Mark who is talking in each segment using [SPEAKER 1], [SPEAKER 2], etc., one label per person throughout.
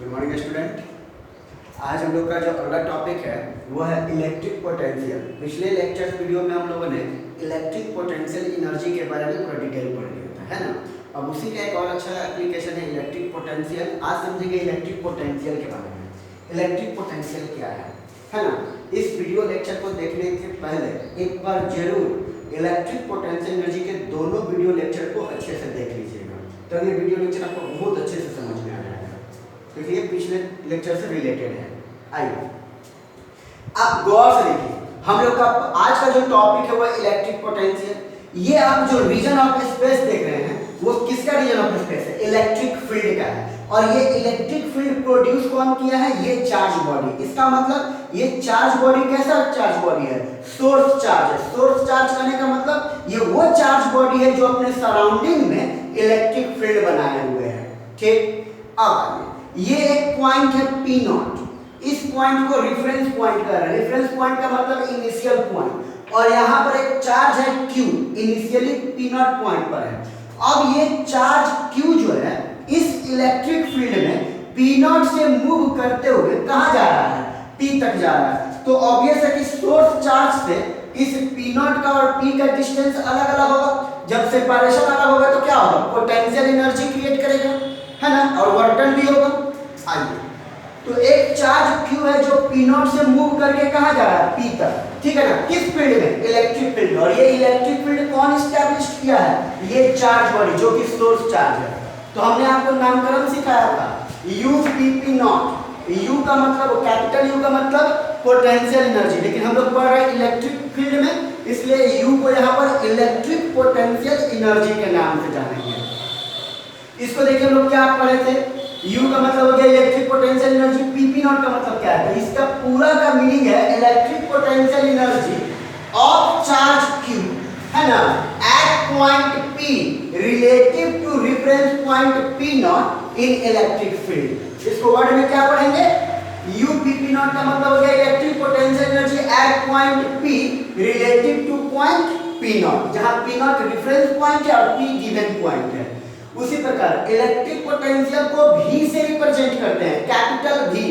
[SPEAKER 1] Good morning student. आज हम लोग का जो अगला टॉपिक है वो है इलेक्ट्रिक पोटेंशियल। पिछले लेक्चर वीडियो में हम लोगों ने इलेक्ट्रिक पोटेंशियल एनर्जी के बारे में पूरा डिटेल पढ़ लिया था, है ना। अब उसी का एक और अच्छा एप्लीकेशन है इलेक्ट्रिक पोटेंशियल। आज समझेंगे इलेक्ट्रिक पोटेंशियल के बारे में। इलेक्ट्रिक पोटेंशियल क्या है ना। इस वीडियो लेक्चर को देखने से पहले एक बार जरूर इलेक्ट्रिक पोटेंशियल एनर्जी के दोनों वीडियो लेक्चर को अच्छे से देख लीजिएगा, तो ये वीडियो लेक्चर आपको बहुत अच्छे से समझ में आ जाएगा, क्योंकि ये पिछले लेक्चर से रिलेटेड है। आइए आप गौर से देखिए, हम लोग का आज का जो टॉपिक है वो इलेक्ट्रिक पोटेंशियल। ये आप जो रीजन ऑफ स्पेस देख रहे हैं वो किसका रीजन ऑफ स्पेस है? इलेक्ट्रिक फील्ड का है। और ये इलेक्ट्रिक फील्ड प्रोड्यूस कौन किया है? ये चार्ज बॉडी। इसका मतलब ये चार्ज बॉडी कैसा चार्ज बॉडी है? सोर्स चार्ज है। सोर्स चार्ज करने का मतलब ये वो चार्ज बॉडी है जो अपने सराउंडिंग में इलेक्ट्रिक फील्ड बनाए हुए है। ठीक, अब ये एक पॉइंट है पी नॉट। इस पॉइंट को रेफरेंस पॉइंट कर रहे हैं। रेफरेंस पॉइंट का मतलब इनिशियल पॉइंट, और यहाँ पर एक चार्ज है Q, initially P not point पर है। अब ये चार्ज Q जो है इस इलेक्ट्रिक फील्ड में पी नॉट से मूव करते हुए कहाँ जा रहा है? P तक जा रहा है। तो ऑब्वियस है कि सोर्स चार्ज से इस पी नॉट का और P का डिस्टेंस अलग अलग होगा। जब सेपरेशन अलग होगा तो क्या होगा? पोटेंशियल एनर्जी क्रिएट करेगा, है ना, और वर्क डन भी होगा। आइए, तो एक चार्ज Q है जो P नॉट से मूव करके कहाँ जा रहा है? P तक, ठीक है ना। किस फील्ड में? Electric field. और ये इलेक्ट्रिक फील्ड कौन एस्टैब्लिश किया है? ये चार्ज बॉडी जो कि सोर्स चार्ज है। तो हमने आपको नामकरण सिखाया था UPP नॉट। U का मतलब कैपिटल U का मतलब पोटेंशियल एनर्जी, लेकिन हम लोग पढ़ रहे हैं इलेक्ट्रिक फील्ड में, इसलिए U को यहाँ पर इलेक्ट्रिक पोटेंशियल एनर्जी के नाम से जानेंगे। इसको देखिए हम लोग क्या पढ़े थे। U का मतलब हो गया electric potential energy. PP not का मतलब क्या है? तो इसका पूरा का मीनिंग है electric potential energy of charge Q, है ना, at point P relative to reference point P not in electric field. इसको वर्ड में क्या पढ़ेंगे? UPP नॉट का मतलब हो गया electric potential energy at point P relative to point P not, जहां P नॉट रेफरेंस पॉइंट है और P गिवन पॉइंट है। उसी प्रकार इलेक्ट्रिक पोटेंशियल को V से रिप्रेजेंट करते हैं, कैपिटल V।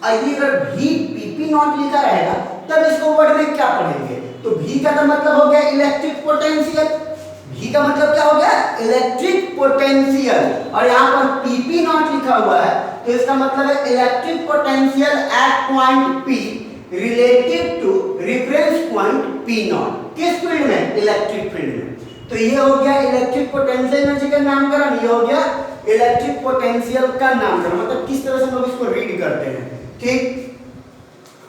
[SPEAKER 1] अगर V PP नॉट लिखा रहेगा तब इसको वर्ड में क्या पढ़ेंगे? तो V का मतलब हो गया इलेक्ट्रिक पोटेंशियल। V का मतलब क्या हो गया? Electric potential. और यहाँ पर PP नॉट लिखा हुआ है तो इसका मतलब है electric potential at point P relative to reference point P not. किस फील्ड में? इलेक्ट्रिक फील्ड में। तो ये हो गया इलेक्ट्रिक पोटेंशियल एनर्जी का नामकरण, ये हो गया इलेक्ट्रिक पोटेंशियल का नामकरण, मतलब किस तरह से हम लोग इसको रीड करते हैं। ठीक,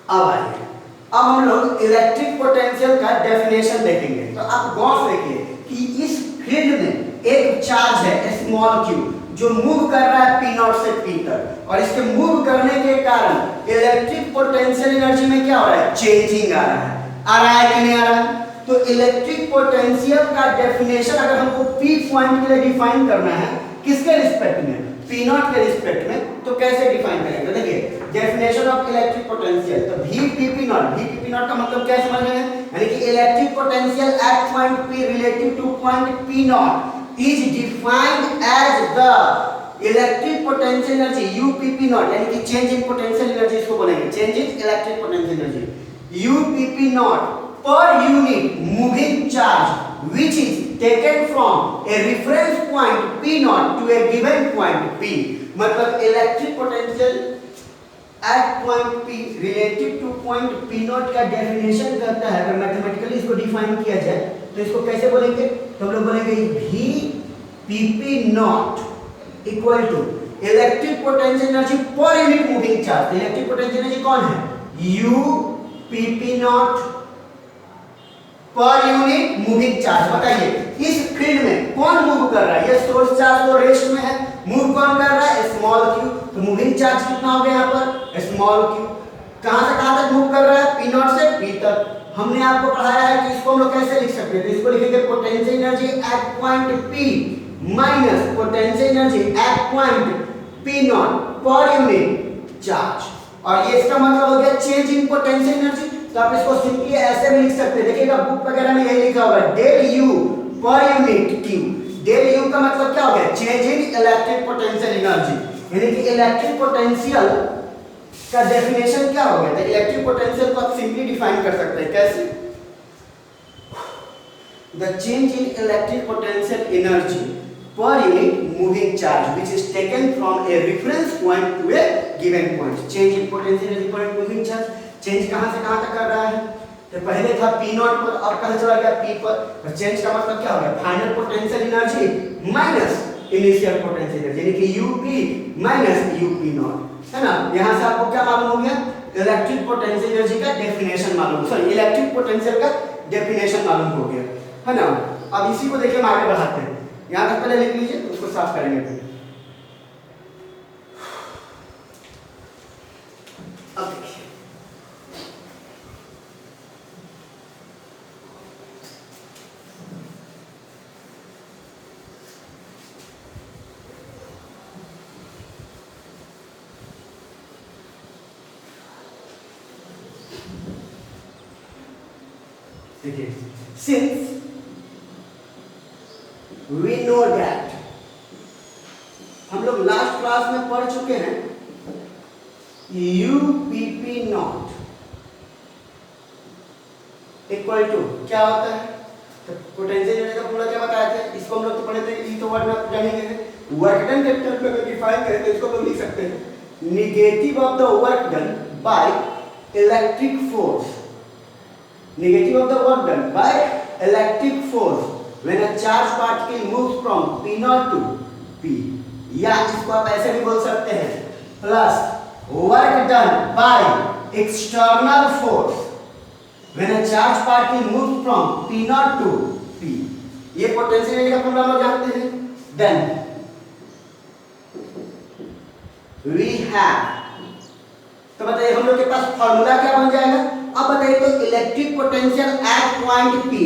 [SPEAKER 1] अब आइए, अब हम लोग इलेक्ट्रिक पोटेंशियल का डेफिनेशन देखेंगे। तो आप गौर से देखिए कि इस फील्ड में एक चार्ज है स्मॉल q जो मूव कर रहा है P नॉट से P तक, और इसके मूव करने के कारण इलेक्ट्रिक पोटेंशियल एनर्जी में क्या हो रहा है? चेंजिंग आ रहा है कि नहीं आ रहा है? तो इलेक्ट्रिक पोटेंशियल का डेफिनेशन अगर हमको P पॉइंट के लिए डिफाइन करना है, किसके रिस्पेक्ट में? P नॉट के रिस्पेक्ट में, तो कैसे डिफाइन करेंगे? तो देखिए डेफिनेशन ऑफ इलेक्ट्रिक पोटेंशियल, तो VPP नॉट का मतलब क्या समझ रहे हैं? यानी कि electric potential at point P relative to point P not is defined as the electric potential energy UPP not, यानी कि चेंज इन पोटेंशियल एनर्जी इसको बोलेंगे, change in electric potential energy UPP not per unit moving charge which is taken from a reference point P naught to a given point P। मतलब electric potential at point P relative to point P not का definition करता है। अगर mathematically इसको define किया जाए तो इसको कैसे बोलेंगे? तो हम लोग बोलेंगे VPP not equal to electric potential energy per unit moving charge. Electric potential energy कौन है? UPP not per unit moving charge. बताइए इस फील्ड में कौन मूव कर रहा है? ये सोर्स चार्ज तो रेस्ट में है, मूव कौन कर रहा है? Small q। तो मूविंग चार्ज कितना हो गया यहाँ पर? Small q। कहां से कहां तक मूव कर रहा है? P नॉट से P तक। हमने आपको पढ़ाया है कि इसको हम लोग कैसे लिख सकते हैं। तो इसको लिखेंगे potential energy at point P minus potential energy at point P not per unit charge. और ये इसका मतलब हो गया चेंज इन पोटेंशियल एनर्जी। तो आप इसको सिंपली ऐसे भी लिख सकते हैं, देखिएगा बुक वगैरह में यही लिखा हुआ है del U per unit Q। Del U का मतलब क्या हो गया? Change in electric potential energy. यानी कि इलेक्ट्रिक पोटेंशियल का डेफिनेशन क्या हो गया था? इलेक्ट्रिक पोटेंशियल को आप सिंपली डिफाइन कर सकते हैं कैसे? The change in electric potential energy per unit moving charge which is taken from a reference point two A given point. Change in potential energy पर मूविंग चार्ज, चेंज कहां से कहां तक कर रहा है? तो पहले था P नॉट पर, अब कहां चला गया P पर। और चेंज का मतलब क्या हो गया? Final potential energy minus initial potential energy, यानी कि UP माइनस UP नॉट, है ना। यहां से आपको क्या मालूम हो गया? इलेक्ट्रिक पोटेंशियल एनर्जी का डेफिनेशन मालूम, सॉरी इलेक्ट्रिक पोटेंशियल का डेफिनेशन मालूम हो गया, है ना। अब इसी को देखिए हम आगे बढ़ाते हैं। यहां तक पहले लिख लीजिए, उसको साफ करेंगे फिर। अब देखिए since we know that, हम लोग लास्ट क्लास में पढ़ चुके हैं UPP नॉट इक्वल टू क्या होता है? तो पोटेंशियल एनर्जी का फॉर्मूला क्या बताया था? इसको हम लोग तो पढ़े थे, ये तो वर्ड में आप जानेंगे। वर्क डन के टर्म में अगर डिफाइन करें तो इसको हम लिख सकते हैं negative of the work done by electric force, negative of the work done by electric force when a charged particle moves from P naught to P, या इसको आप ऐसे भी बोल सकते हैं plus work done by external force when a charged particle moves from P naught to P। ये potential energy का फॉर्मूला हम लोग जानते हैं। then we have, तो बताइए हम लोग के पास फॉर्मूला क्या बन जाएगा? अब बताइए तो electric potential at point P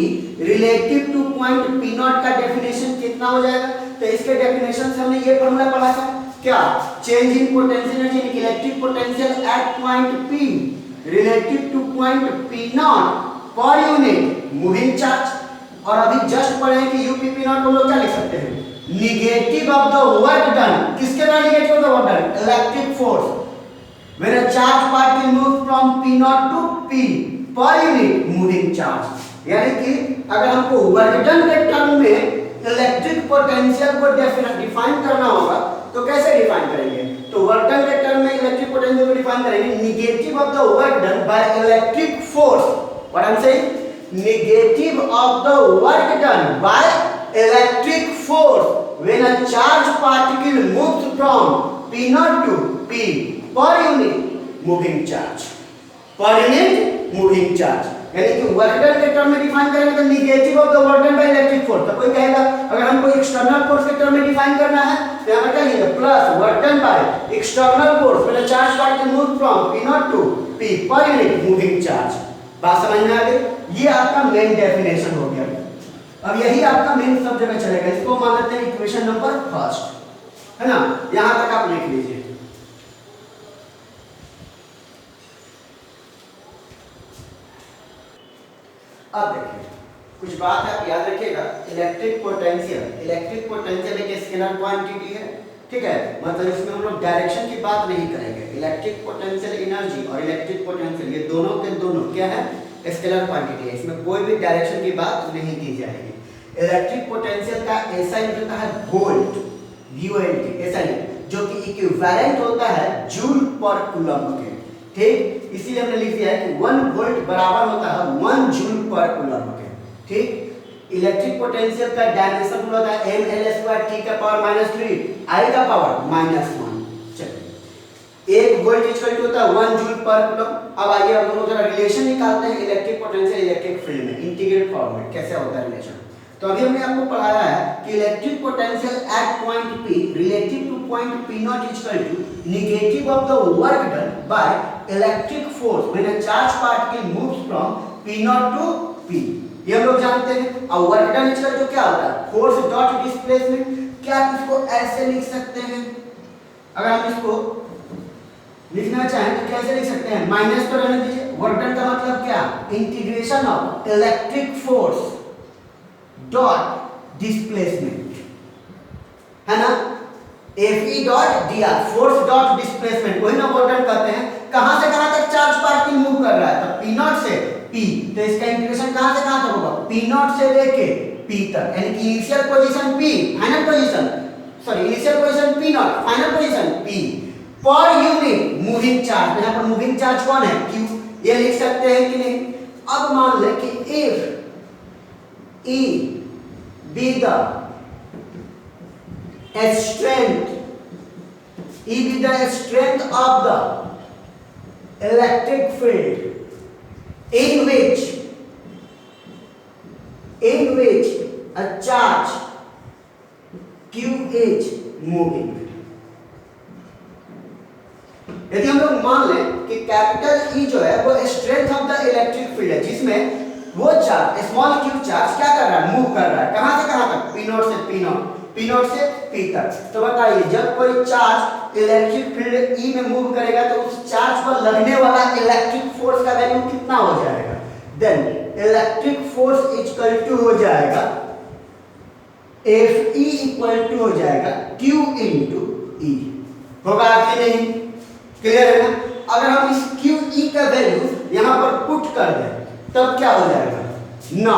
[SPEAKER 1] relative to point P not का डेफिनेशन कितना हो जाएगा? तो इसके डेफिनेशन से हमने ये फॉर्मूला पढ़ा था क्या? Change in potential energy electric potential at point P relative to point P not per unit moving charge. और अभी जस्ट पढ़े हैं कि UPP नॉट को हम लोग क्या लिख सकते हैं? Negative of the work done. किसके द्वारा negative of the work done? Electric force when a charged particle moves from P naught to P per unit moving charge। यानी कि अगर हमको वर्क डन के टर्म में इलेक्ट्रिक पोटेंशियल को define करना होगा तो कैसे डिफाइन करेंगे? तो वर्क डन के टर्म में इलेक्ट्रिक पोटेंशियल को डिफाइन करेंगे negative of the work done by electric force. What I am saying? Negative of the work done by electric force when a charge particle moves from P naught to P per unit moving charge, per unit moving charge। यानी कि work done के term में define करेंगे तो negative of the work done by electric force. तो कोई कहेगा अगर हमको एक्सटर्नल फोर्स के टर्म में डिफाइन करना है तो यहां पर क्या लिखेंगे? Plus work done by external force when a charge particle move from P naught to P per unit moving charge। बात समझ में आ गई? ये आपका मेन डेफिनेशन हो गया। अब यही आपका मेन सब जगह चलेगा। इसको मान लेते हैं इक्वेशन नंबर फर्स्ट, है ना। यहां तक आप लिख लीजिए। अब देखिए कुछ बात है आप याद रखिएगा। इलेक्ट्रिक पोटेंशियल एक स्केलर क्वांटिटी है, ठीक है। मतलब इसमें हम लोग डायरेक्शन की बात नहीं करेंगे। इलेक्ट्रिक पोटेंशियल एनर्जी और इलेक्ट्रिक पोटेंशियल ये दोनों के दोनों क्या है? स्केलर क्वांटिटी है। इसमें कोई भी डायरेक्शन की बात नहीं की जाएगी। इलेक्ट्रिक पोटेंशियल का ऐसा यूनिट होता है वोल्ट, VOLT, ऐसा यूनिट जो कि इक्विवेलेंट होता है जूल पर कूलम्ब के, ठीक। इसीलिए हमने लिख दिया है कि 1 वोल्ट बराबर होता है 1 जूल पर कूलम्ब के, ठीक। इलेक्ट्रिक पोटेंशियल का डायमेंशन होता है mL² (T ⁻³ I का पावर -1। चलिए 1 वोल्ट इक्वल टू होता है 1 जूल पर कूलम्ब। अब आइए हम लोग जरा रिलेशन निकालते हैं इलेक्ट्रिक पोटेंशियल इलेक्ट्रिक फील्ड में। इंटीग्रेट फॉर्म में कैसे होता है रिलेशन? तो अभी हमने आपको पढ़ाया है कि electric potential at point P relative to point P not equal to negative of the work done by electric force when a charge particle moves from P not to P। ये हम लोग जानते हैं। और वर्क डन इक्वल टू क्या होता है? Force dot displacement. क्या आप इसको ऐसे लिख सकते हैं? अगर हम इसको लिखना चाहें तो कैसे लिख सकते हैं? माइनस तो रहने दीजिए। वर्क डन का मतलब क्या? Integration of electric force dot displacement, है ना। Fe dot dr, force dot displacement, वही ना वोल्टन कहते हैं। कहां से कहां तक चार्ज पार्टिकल मूव कर रहा है, तो P नॉट से P, तो इसका इंटीग्रेशन कहां से कहां तक होगा, P नॉट से लेके P तक, यानी कि initial position P, final position, sorry initial position P not, final position P, पर यूनिट मूविंग चार्ज। यहाँ पर मूविंग चार्ज कौन है, Q, ये लिख सकते हैं कि नहीं। अब मान ले कि if E be the strength, E be the strength of the electric field in which a charge Q is moving। यदि हम लोग मान लें कि कैपिटल E जो है वो strength of the electric field है, जिसमें वो चार्ज स्मॉल q चार्ज क्या कर रहा है, मूव कर रहा है, कहां से कहां तक, P नॉट से P नॉट, P नॉट से P तक। तो बताइए जब कोई चार्ज इलेक्ट्रिक फील्ड E में मूव करेगा तो उस चार्ज पर लगने वाला इलेक्ट्रिक फोर्स का वैल्यू कितना हो जाएगा, then electric force equal to हो जाएगा Fe इक्वल टू हो जाएगा Q इनटू E। होगा कि नहीं, क्लियर है ना। अगर हम इस QE का वैल्यू यहां पर पुट कर दें तब क्या हो जाएगा, ना।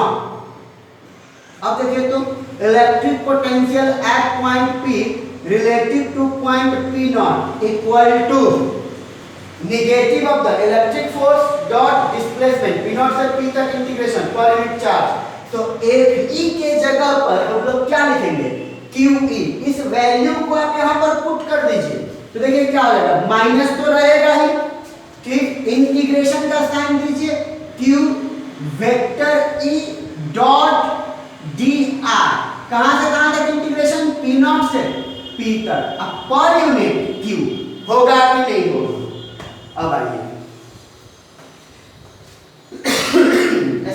[SPEAKER 1] अब देखिए तो electric potential at point P relative to point P not equal to negative of the electric force dot displacement P not से P तक इंटीग्रेशन पर यूनिट चार्ज। तो Fe के जगह पर हम लोग क्या लिखेंगे, QE। इस वैल्यू को आप यहां पर पुट कर दीजिए तो देखिए क्या हो जाएगा, माइनस तो रहेगा ही, ठीक, इंटीग्रेशन का साइन दीजिए, Q vector E dot dr, कहां से कहां तक इंटीग्रेशन, P नॉट से P तक। अब पर यूनिट Q होगा कि नहीं होगा। अब आइए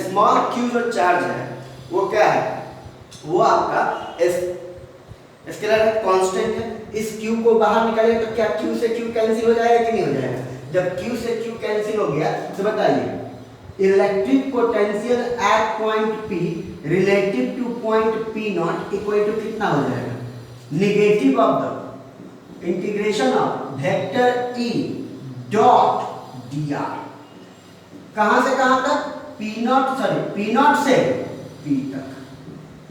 [SPEAKER 1] स्मॉल q जो चार्ज है वो क्या है, वो आपका स्केलर है, कांस्टेंट है। इस q को बाहर निकालिए तो क्या q से q कैंसिल हो जाएगा कि नहीं हो जाएगा। जब q से q कैंसिल हो गया तो बताइए electric potential at point P relative to point P not equal to कितना हो जाएगा, negative of the integration of vector E dot dr, कहां से कहां तक, P नॉट से P तक।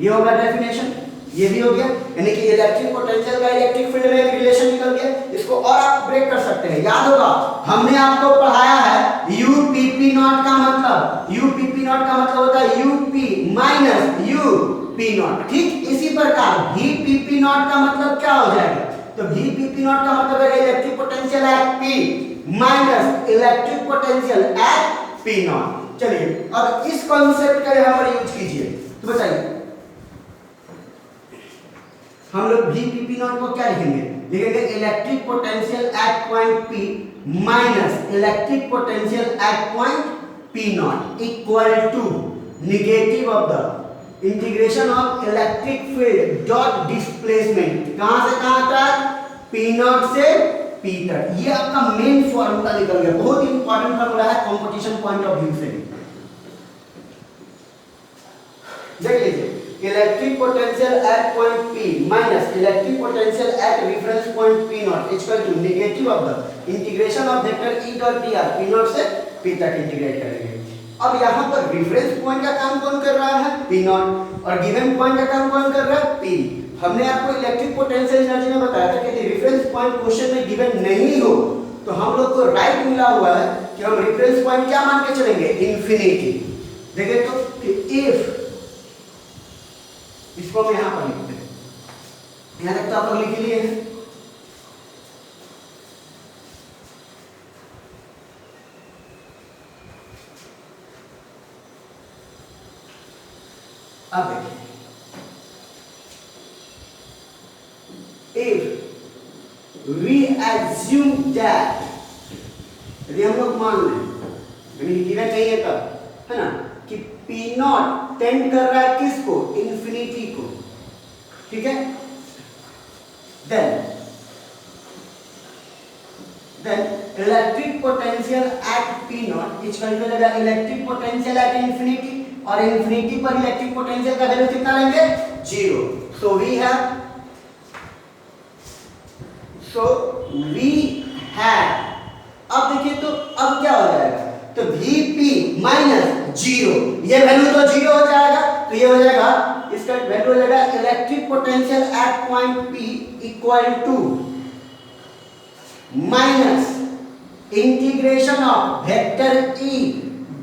[SPEAKER 1] ये होगा डेफिनेशन, ये भी हो गया, यानी कि इलेक्ट्रिक पोटेंशियल का इलेक्ट्रिक फील्ड में एक रिलेशन निकल गया। इसको और आप ब्रेक कर सकते हैं, याद होगा हमने आपको पढ़ाया है UPP नॉट का मतलब, UPP नॉट का मतलब होता है UP माइनस UP नॉट, ठीक। इसी प्रकार VPP नॉट का मतलब क्या हो जाएगा, तो VPP नॉट का मतलब है electric potential at P minus electric potential at P not. चलिए अब इस कॉन्सेप्ट का यहां पर यूज कीजिए, तो बताइए हम लोग VPP नॉट को क्या लिखेंगे, लिखेंगे electric potential at point P minus electric potential at point P not equal to negative of the integration of electric field dot displacement, कहां से कहां तक, P नॉट से P तक। ये आपका मेन फॉर्मूला निकल गया, बहुत इंपॉर्टेंट फॉर्मूला है कंपटीशन पॉइंट ऑफ व्यू से। देख लीजिए electric potential at point P minus electric potential at reference point P not equal to negative of the integration of vector E dot dr, P not से P तक integrate करेंगे। अब यहाँ पर reference point का काम कौन कर रहा है, P नॉट, और गिवन पॉइंट का काम कौन कर रहा है, P। हमने आपको इलेक्ट्रिक पोटेंशियल एनर्जी में बताया था कि यदि रेफरेंस पॉइंट क्वेश्चन में गिवन नहीं हो तो हम लोग को राइट मिला हुआ है कि हम रेफरेंस पॉइंट क्या मान के चलेंगे, इंफिनिटी। देखिए तो इफ, इसको हम यहां पर लिखते हैं, यहां तक तो आप लोग लिख लिए हैं। अब देखिए if we assume that, यदि हम लोग मान लें, गिवन नहीं है तब, है ना, कि P नॉट टेंड कर रहा है किसको, इंफिनिटी को, ठीक है। Then electric potential at P not equal to लगेगा इलेक्ट्रिक पोटेंशियल एट इंफिनिटी, और इंफिनिटी पर इलेक्ट्रिक पोटेंशियल का वैल्यू कितना लेंगे, 0। So we have so we have, अब देखिए तो अब क्या हो जाएगा, तो Vp माइनस जीरो, ये वैल्यू तो जीरो हो जाएगा, तो ये हो जाएगा, इसका वैल्यू हो जाएगा electric potential at point P equal to minus integration of vector E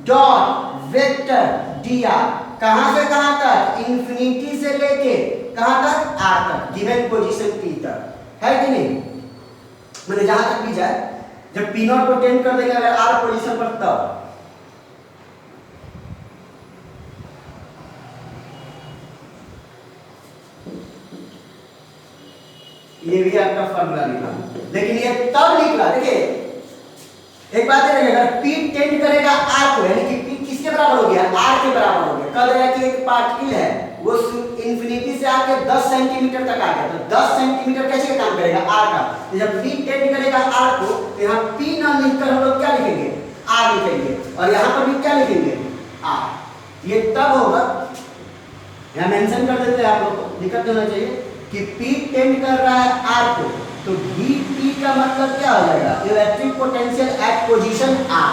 [SPEAKER 1] dot vector dr, कहां से कहां तक, इंफिनिटी से लेके कहां तक, r तक, गिवन पोजीशन P तक, है कि नहीं, मैंने जहां तक भी जाए, जब P नॉट को टेंड कर देंगे अगर R पोजीशन पर, तब ये भी आपका फॉर्मूला निकला, लेकिन ये तब निकला, देखिए एक बात है, अगर P टेंड करेगा R को, यानी कि P किसके बराबर हो गया, R के बराबर हो गया, कह रहा है कि एक पार्टिकल है वो इंफिनिटी से आके 10 सेंटीमीटर तक आ गया, तो 10 सेंटीमीटर कैसे काम करेगा, R का, तो जब P टेंड करेगा R को, तो यहाँ P ना लिखकर हम लोग क्या लिखेंगे, R लिखेंगे, और यहाँ पर भी क्या लिखेंगे, R, ये तब होगा, यहाँ मेंशन कर देते हैं आप लोग को, दिक्कत होना चाहिए कि P टेंड कर रहा है R को, तो Vp का मतलब क्या हो जाएगा, electric potential at position R,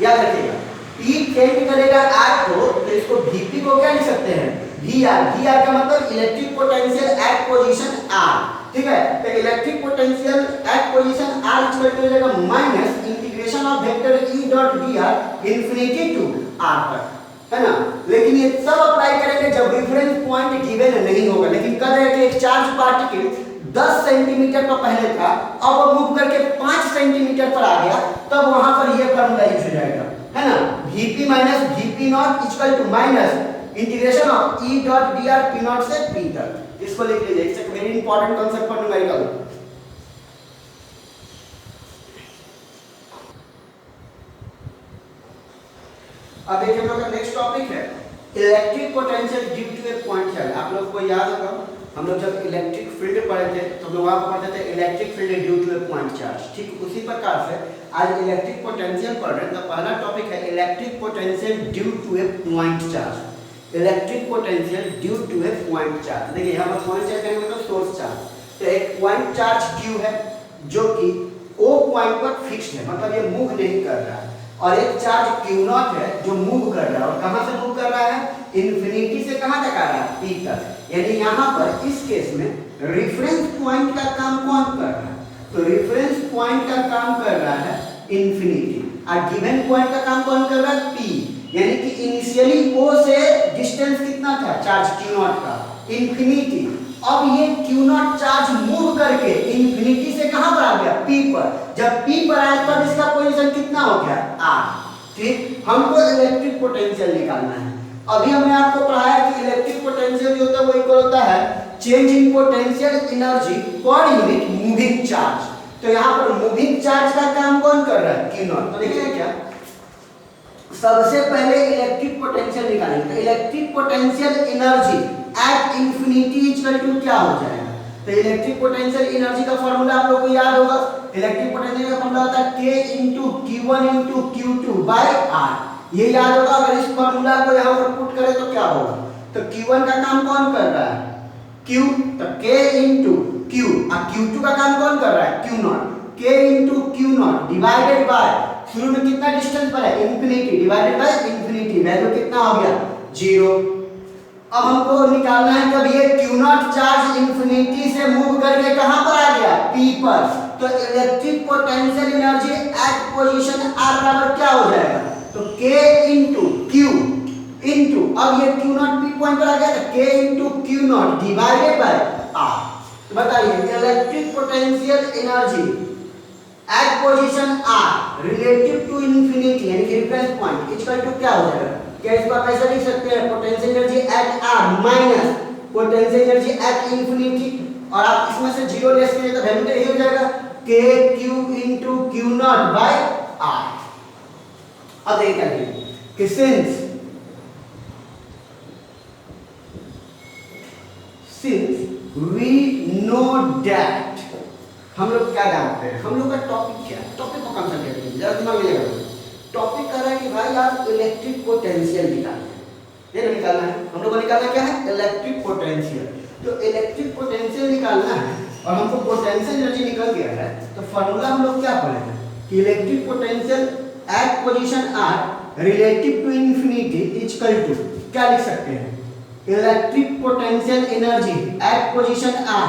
[SPEAKER 1] याद रखिएगा, P टेंड करेगा R को, तो इसको Vp को क्या लिख सकते हैं, Vr का मतलब electric potential at position R, ठीक है, तो electric potential at position R equal to हो जाएगा minus integration of vector E dot dr infinity to R तक, है ना, लेकिन ये सब अप्लाई करेंगे जब रेफरेंस पॉइंट गिवन नहीं होगा, लेकिन कह रहे हैं कि एक चार्ज पार्टिकल 10 सेंटीमीटर पर पहले था, अब वो मूव करके 5 सेंटीमीटर पर आ गया, तब वहां पर ये फार्मूला यूज हो जाएगा, है ना, Vp minus Vp not equal to minus integration of E dot dr P not से P तक, इसको लिख लीजिए, it's a very important concept for numerical. अब देखिए हम लोग का नेक्स्ट टॉपिक है electric potential due to a point charge. आप लोग को याद होगा हम लोग जब इलेक्ट्रिक फील्ड पढ़े थे तो हम लोग वहां पर पढ़ते थे electric field due to a point charge, ठीक उसी प्रकार से आज इलेक्ट्रिक पोटेंशियल पढ़ रहे हैं। तो पहला टॉपिक है electric potential due to a point charge. Electric potential due to a point charge, देखिए यहाँ पर पॉइंट चार्ज का मतलब सोर्स चार्ज, तो एक पॉइंट चार्ज Q है जो कि O पॉइंट पर फिक्स्ड है, मतलब ये मूव नहीं कर रहा है, और एक चार्ज Q नॉट है जो मूव कर रहा है, और कहां से मूव कर रहा है, इंफिनिटी से कहां तक आ रहा है, P तक, यानी यहां पर इस केस में रेफरेंस पॉइंट का काम कौन कर रहा है, तो रेफरेंस पॉइंट का काम कर रहा है इंफिनिटी, और गिवन पॉइंट का काम कौन कर रहा है, P, यानी कि इनिशियली O से डिस्टेंस कितना था चार्ज Q नॉट का, इंफिनिटी, अब ये Q नॉट चार्ज मूव करके इंफिनिटी से कहां पर आ गया, P पर, जब P पर आया तब इसका पोजीशन कितना हो गया, R, ठीक। हमको इलेक्ट्रिक पोटेंशियल निकालना है। अभी हमने आपको पढ़ाया कि इलेक्ट्रिक पोटेंशियल जो होता है वो इक्वल होता है change in potential energy per unit moving charge. तो यहाँ पर मूविंग चार्ज का काम कौन कर रहा है, Q नॉट। तो देखिए क्या, सबसे पहले इलेक्ट्रिक पोटेंशियल निकालेंगे, तो electric potential energy at infinity equal to क्या हो जाएगा, तो इलेक्ट्रिक पोटेंशियल एनर्जी का फार्मूला आप लोगों को याद होगा, इलेक्ट्रिक पोटेंशियल का फार्मूला होता है K into Q1 into Q2 by R, ये याद होगा। अगर इस फार्मूला को यहाँ पर पुट करें तो क्या होगा, तो Q1 का काम कौन कर रहा है, Q, तो K इंटू Q, और Q2 का काम कौन कर रहा है, Q not, K into Q not divided bye, शुरू में कितना डिस्टेंस पर है, infinity, divided bye infinity, value कितना हो गया, 0। अब हमको निकालना है कब ये Q नॉट चार्ज इंफिनिटी से मूव करके कहां पर आ गया, P पर, तो electric potential energy at position R बराबर क्या हो जाएगा, तो K इंटू Q इंटू, अब ये Q नॉट P पॉइंट पर आ गया, तो K into Q not divided by R। तो बताइए electric potential energy at position R relative to infinity यानी कि रेफरेंस पॉइंट इक्वल टू क्या हो जाएगा, क्या इसको आप ऐसा लिख सकते हैं, potential energy eight R minus potential energy at infinity, और आप इसमें से 0 लेस करेंगे तो वैल्यू तो यही हो जाएगा KQ into Q not by R। अब देखिए क्या करेंगे कि सिंस वी नो दैट, हम लोग क्या जानते हैं, हम लोग का टॉपिक क्या है, टॉपिक को कंसंट्रेट करिए जरा दिमाग में लगाइए। टॉपिक कह रहा है कि भाई आप इलेक्ट्रिक पोटेंशियल निकालना है, ये निकालना है, हम लोग को निकालना क्या है, इलेक्ट्रिक पोटेंशियल। तो इलेक्ट्रिक पोटेंशियल निकालना है और हमको पोटेंशियल एनर्जी निकल गया है, तो फॉर्मूला हम लोग क्या पढ़े हैं कि electric potential at position R relative to infinity is equal to, क्या लिख सकते हैं, electric potential energy at position R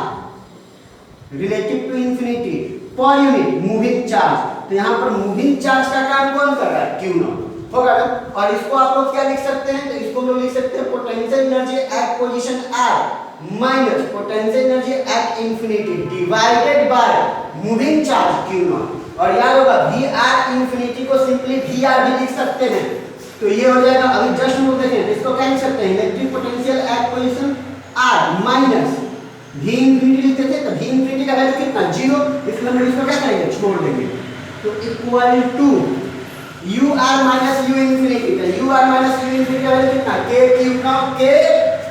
[SPEAKER 1] relative to infinity पर यूनिट मूविंग चार्ज। तो यहाँ पर मूविंग चार्ज का काम कौन कर रहा है, क्यू नॉट होगा ना। और इसको आप लोग क्या लिख सकते हैं, तो इसको हम लोग लिख सकते हैं potential energy at position R minus potential energy at infinity divided by moving charge Q not. और याद होगा वी आर इंफिनिटी को सिंपली वी आर भी लिख सकते हैं, तो ये हो जाएगा। अभी जस्ट हम लोग देखें इसको क्या लिख सकते हैं, electric potential at position R minus V infinity लिखते थे, तो वी इंफिनिटी का वैल्यू कितना 0, इसलिए हम इसको क्या करेंगे, छोड़ देंगे। तो equal to U R minus U infinity, तो U R minus U infinity का वैल्यू कितना, K Q naught, K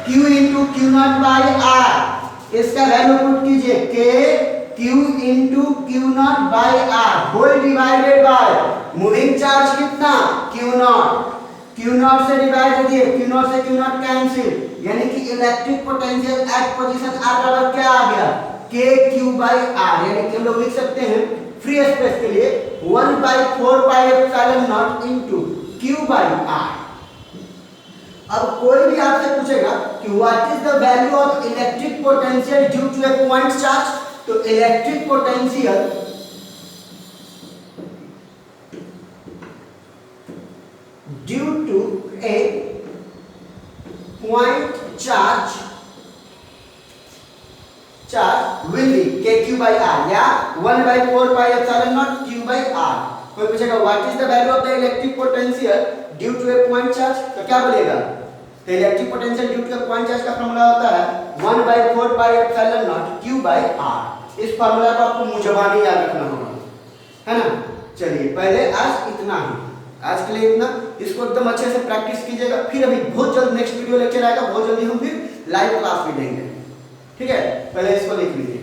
[SPEAKER 1] Q into Q naught by R. इसका वैल्यू पुट कीजिए, K Q into Q naught by R whole divided by moving charge कितना, Q naught, Q naught से divide दिए, Q naught से Q naught cancel, यानी कि electric potential at position R बराबर क्या आ गया, के क्यू बाई आर। यानी कि हम लोग लिख सकते हैं फ्री स्पेस के लिए 1/4 pi epsilon naught into Q by R. अब कोई भी आपसे पूछेगा कि what is the value of electric potential due to a point charge, तो electric potential due to a point charge will be kq by r या 1/4 pi epsilon naught q by r। कोई पूछेगा what is the value of the electric potential due to a point charge, तो क्या बोलेगा, तो electric potential due to a point charge का formula होता है 1/4 pi epsilon naught q by r। इस फार्मूला को आपको मुंजबानी याद रखना होगा, है ना। चलिए पहले आज इतना ही, आज के लिए इतना, इसको एकदम अच्छे से प्रैक्टिस कीजिएगा। फिर अभी बहुत जल्द नेक्स्ट वीडियो लेक्चर आएगा, बहुत जल्दी हम फिर लाइव क्लास भी देंगे, ठीक है। पहले इसको लिख लीजिए।